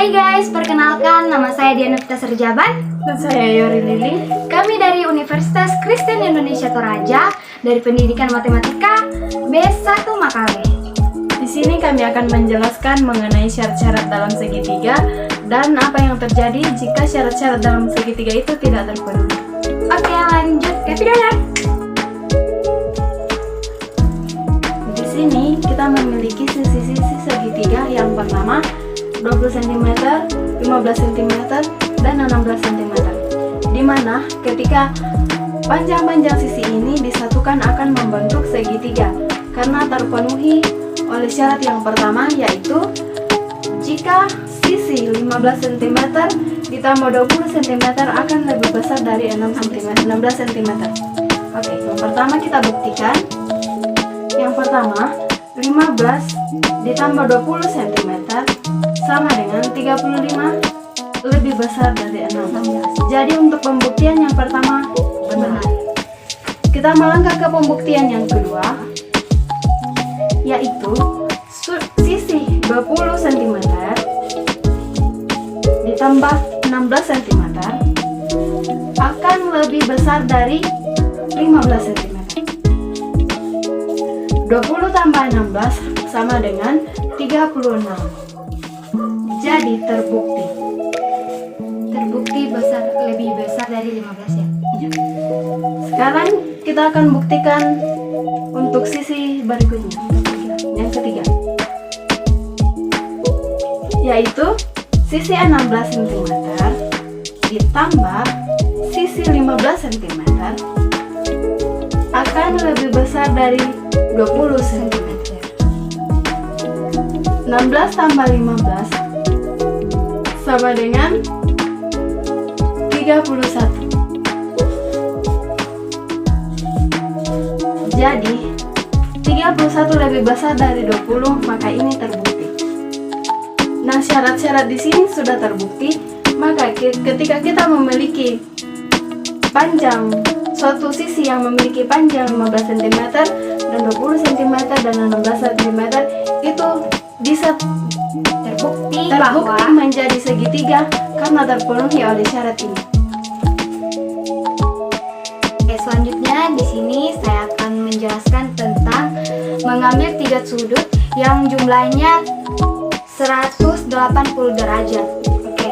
Hai guys, perkenalkan nama saya Diana Vita Serjaban Dan saya Yori Lili. Kami dari Universitas Kristen Indonesia Toraja dari Pendidikan Matematika B1 Makale. Di sini kami akan menjelaskan mengenai syarat-syarat dalam segitiga dan apa yang terjadi jika syarat-syarat dalam segitiga itu tidak terpenuhi. Oke, lanjut ke videonya. Di sini kita memiliki sisi-sisi segitiga yang pertama 20 cm, 15 cm, dan 16 cm. Di mana ketika panjang-panjang sisi ini disatukan akan membentuk segitiga karena terpenuhi oleh syarat yang pertama, yaitu jika sisi 15 cm ditambah 20 cm akan lebih besar dari 16 cm. Oke, yang pertama kita buktikan. Yang pertama, 15 ditambah 20 cm sama dengan 35 lebih besar dari 16. Jadi untuk pembuktian yang pertama benar. Kita melangkah ke pembuktian yang kedua, yaitu sisi 20 cm ditambah 16 cm akan lebih besar dari 15 cm. 20 tambah 16 sama dengan 36. Jadi terbukti Lebih besar dari 15 ya. Sekarang kita akan buktikan untuk sisi berikutnya, yang ketiga, yaitu sisi 16 cm ditambah sisi 15 cm akan lebih besar dari 20 cm. 16 tambah 15 sama dengan 31. Jadi 31 lebih besar dari 20, maka ini terbukti. Nah, syarat-syarat di sini sudah terbukti, maka ketika kita memiliki panjang suatu sisi yang memiliki panjang 15 cm dan 20 cm dan 16 cm itu bisa terbukti menjadi segitiga karena terpenuhi oleh syarat ini. Oke, selanjutnya di sini saya akan menjelaskan tentang mengambil tiga sudut yang jumlahnya 180 derajat. Oke,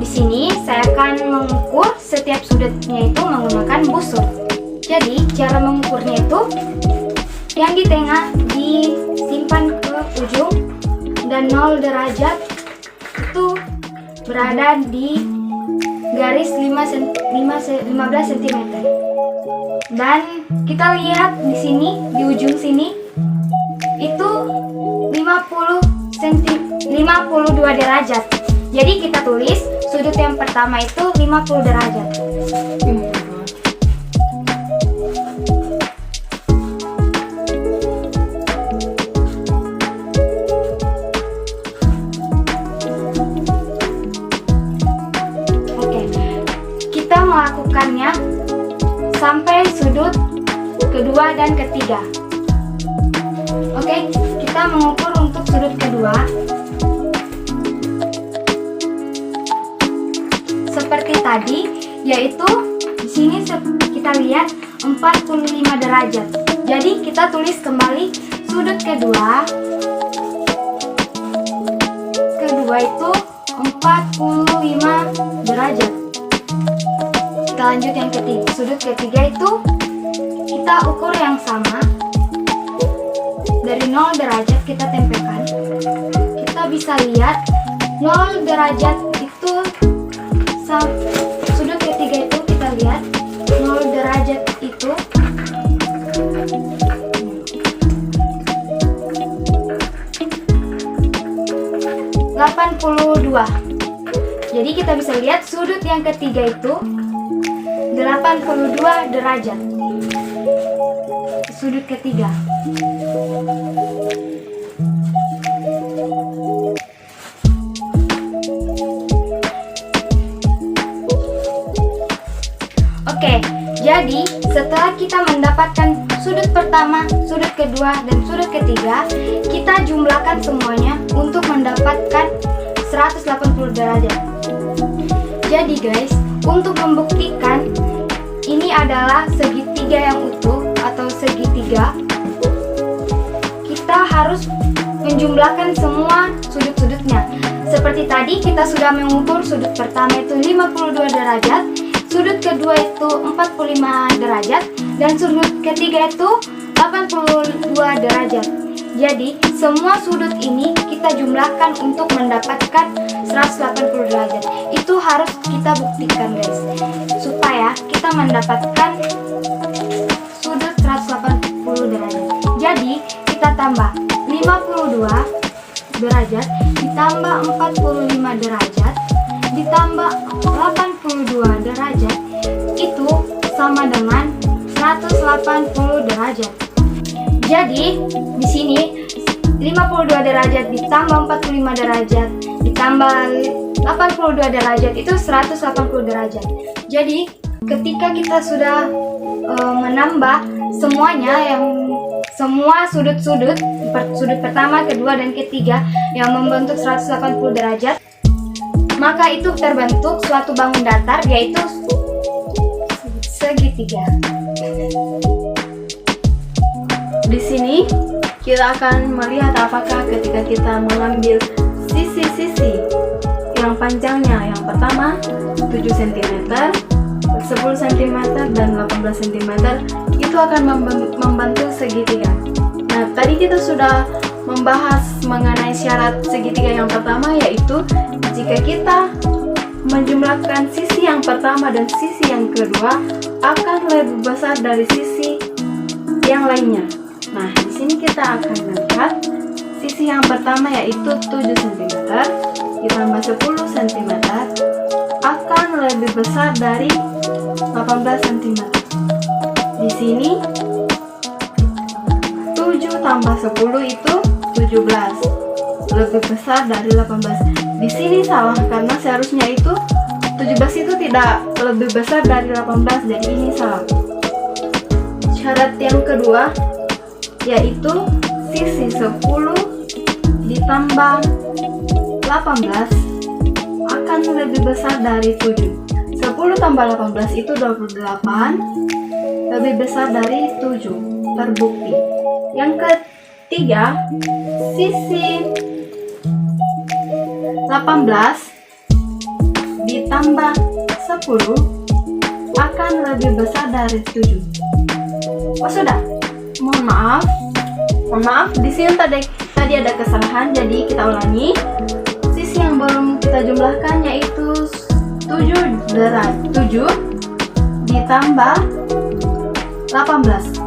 di sini saya akan mengukur setiap sudutnya itu menggunakan busur. Jadi cara mengukurnya itu yang di tengah disimpan ke ujung dan 0 derajat itu berada di garis 15 cm. Dan kita lihat di sini di ujung sini itu 52 derajat. Jadi kita tulis sudut yang pertama itu 50 derajat. Oke, kita melakukannya sampai sudut kedua dan ketiga. Oke, kita mengukur untuk sudut kedua. Seperti tadi, yaitu di sini kita lihat 45 derajat. Jadi kita tulis kembali sudut kedua. Kedua itu 45 derajat. Kita lanjut yang ketiga. Sudut ketiga itu kita ukur yang sama. Dari 0 derajat kita tempelkan. Kita bisa lihat 0 derajat itu sudut ketiga itu kita lihat 0 derajat itu (82). Jadi kita bisa lihat sudut yang ketiga itu 82 derajat. Sudut ketiga. Oke, jadi setelah kita mendapatkan sudut pertama, sudut kedua, dan sudut ketiga, kita jumlahkan semuanya untuk mendapatkan 180 derajat. Jadi guys, untuk membuktikan ini adalah segitiga yang utuh atau segitiga, kita harus menjumlahkan semua sudut-sudutnya. Seperti tadi kita sudah mengukur sudut pertama itu 52 derajat, sudut kedua itu 45 derajat, dan sudut ketiga itu 82 derajat. Jadi semua sudut ini kita jumlahkan untuk mendapatkan 180 derajat. Itu harus kita buktikan guys, supaya kita mendapatkan sudut 180 derajat. Jadi kita tambah 52 derajat ditambah 45 derajat ditambah 82 derajat itu sama dengan 180 derajat. Jadi di sini 52 derajat ditambah 45 derajat ditambah 82 derajat itu 180 derajat. Jadi ketika kita sudah menambah semuanya, yang semua sudut-sudut, sudut pertama, kedua, dan ketiga yang membentuk 180 derajat, maka itu terbentuk suatu bangun datar, yaitu segitiga. Di sini kita akan melihat apakah ketika kita mengambil sisi-sisi yang panjangnya, yang pertama 7 cm, 10 cm, dan 18 cm, itu akan membentuk segitiga. Nah, tadi kita sudah membahas mengenai syarat segitiga yang pertama, yaitu jika kita menjumlahkan sisi yang pertama dan sisi yang kedua akan lebih besar dari sisi yang lainnya. Nah, di sini kita akan melihat sisi yang pertama yaitu 7 cm ditambah 10 cm akan lebih besar dari 18 cm. Di sini 7 tambah 10 itu 17, lebih besar dari 18. Di sini salah karena seharusnya itu 17 itu tidak lebih besar dari 18, jadi ini salah. Syarat yang kedua yaitu sisi 10 ditambah 18 akan lebih besar dari 7. 10 tambah 18 itu 28, lebih besar dari 7, terbukti. Yang ketiga, sisi 18 ditambah 10 akan lebih besar dari 7. Oh sudah, mohon maaf, di sini tadi ada kesalahan, jadi kita ulangi. Sisi yang belum kita jumlahkan yaitu 7 ditambah 18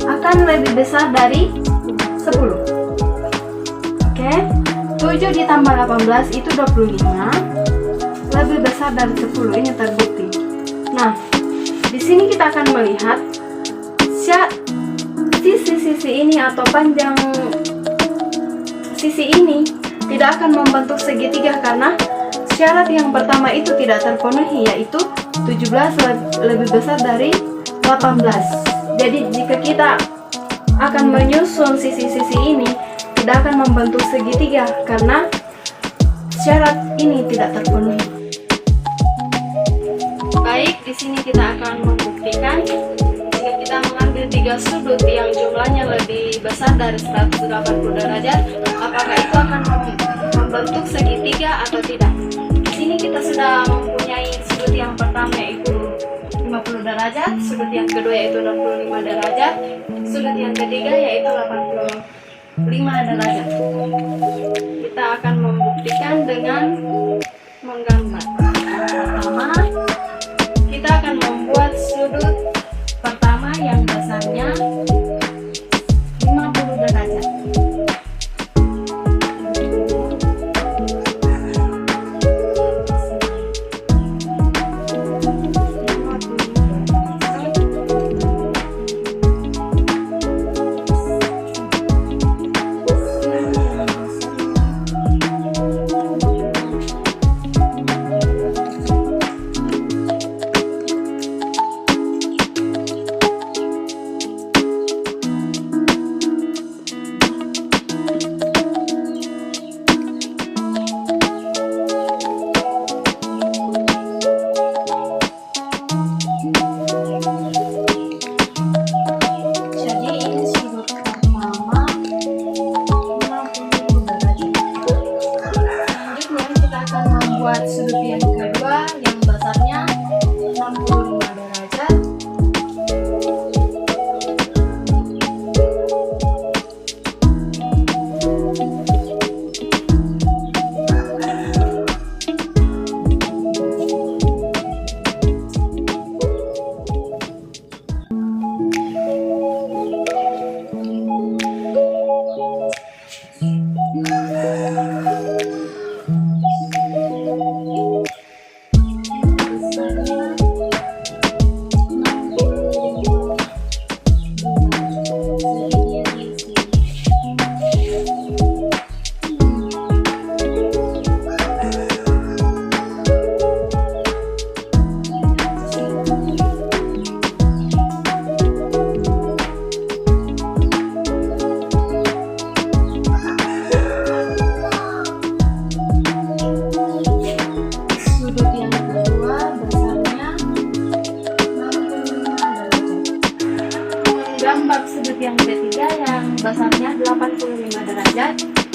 akan lebih besar dari 10. Oke, 7 ditambah 18 itu 25, lebih besar dari 10, ini terbukti. Nah, di sini kita akan melihat sisi-sisi ini atau panjang sisi ini tidak akan membentuk segitiga karena syarat yang pertama itu tidak terpenuhi, yaitu 17 lebih besar dari 18. Jadi jika kita akan menyusun sisi-sisi ini tidak akan membentuk segitiga karena syarat ini tidak terpenuhi. Baik, di sini kita akan membuktikan jika kita mengambil 3 sudut yang jumlahnya lebih besar dari 180 derajat, apakah itu akan membentuk segitiga atau tidak. Di sini kita sudah mempunyai sudut yang pertama yaitu 50 derajat, sudut yang kedua yaitu 65 derajat, sudut yang ketiga yaitu 85 derajat. Kita akan membuktikan dengan menggambar. Pertama, kita akan membuat sudut pertama yang dasarnya 50 derajat.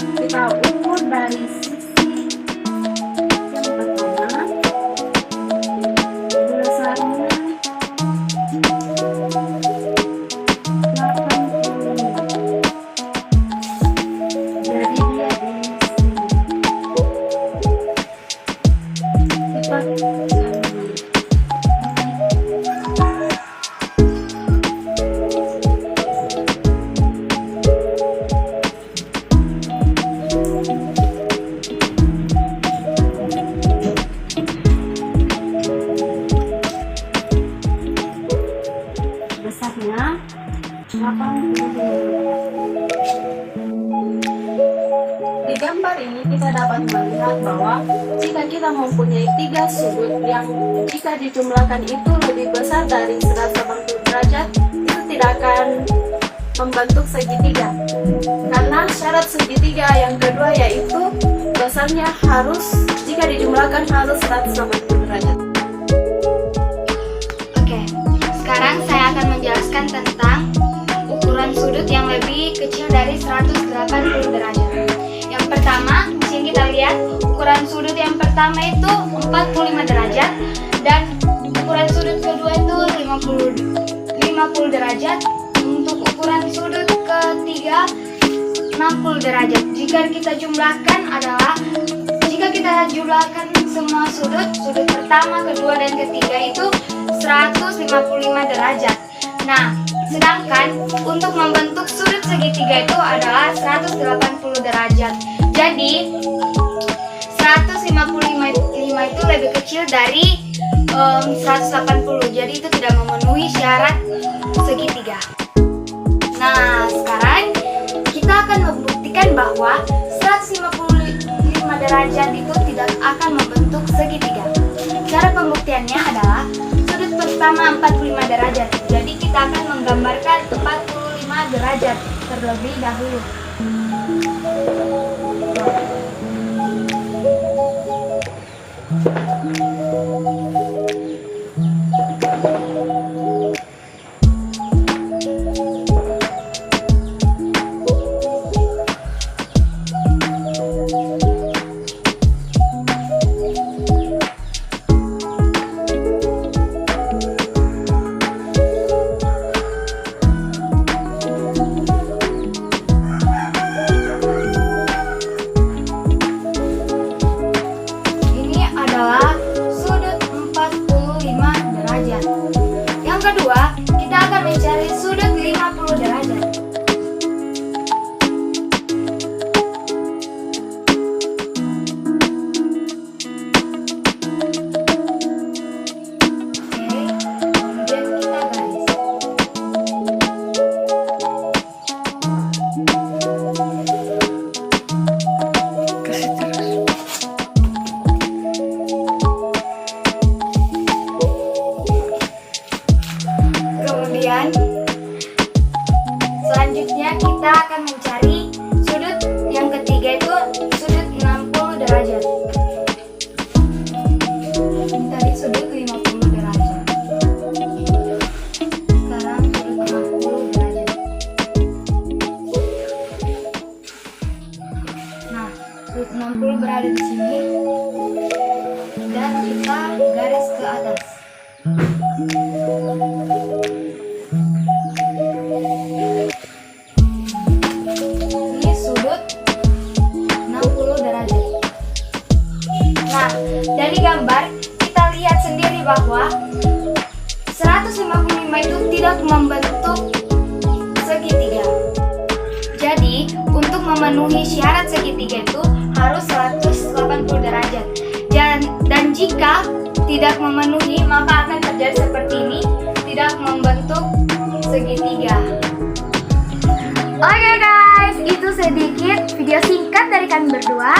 Kita ukur dari sisi yang pertama, besarnya 85. Jadi dia di sini. Kita besarnya 80. Di gambar ini kita dapat melihat bahwa jika kita mempunyai 3 sudut yang jika dijumlahkan itu lebih besar dari 180 derajat, itu tidak akan membentuk segitiga. Karena syarat segitiga yang kedua yaitu besarnya harus jika dijumlahkan harus 180 derajat. Oke, sekarang saya akan menjelaskan tentang ukuran sudut yang lebih kecil dari 180 derajat. Yang pertama, di sini kita lihat ukuran sudut yang pertama itu 45 derajat dan ukuran sudut kedua itu 50 derajat. Untuk ukuran sudut ketiga 60 derajat. Jika kita jumlahkan semua sudut pertama, kedua, dan ketiga itu 155 derajat. Nah, sedangkan untuk membentuk sudut segitiga itu adalah 180 derajat. Jadi 155 itu lebih kecil dari 180. Jadi itu tidak memenuhi syarat segitiga. Nah, sekarang kita akan membuktikan bahwa 155 derajat itu tidak akan membentuk segitiga. Cara pembuktiannya adalah sudut pertama 45 derajat. Jadi kita akan menggambarkan 45 derajat terlebih dahulu. Yang kedua, kita akan mencari sudut 50 derajat. Oke, kemudian kita garis. Kemudian selanjutnya kita akan mencari sudut yang ketiga itu sudut 60 derajat. Ini tadi sudut 50 derajat. Sekarang sudut 60 derajat. Nah, sudut 60 berada di sini dan kita garis ke atas. Ini sudut 60 derajat. Nah, dari gambar kita lihat sendiri bahwa 155 itu tidak membentuk segitiga. Jadi, untuk memenuhi syarat segitiga itu harus 180 derajat. Dan jika tidak memenuhi, maka akan terjadi seperti ini, tidak membentuk segitiga. Oke guys, itu sedikit video singkat dari kami berdua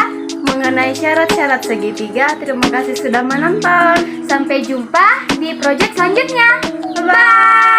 Mengenai syarat-syarat segitiga. Terima kasih sudah menonton. Sampai jumpa di project selanjutnya. Bye!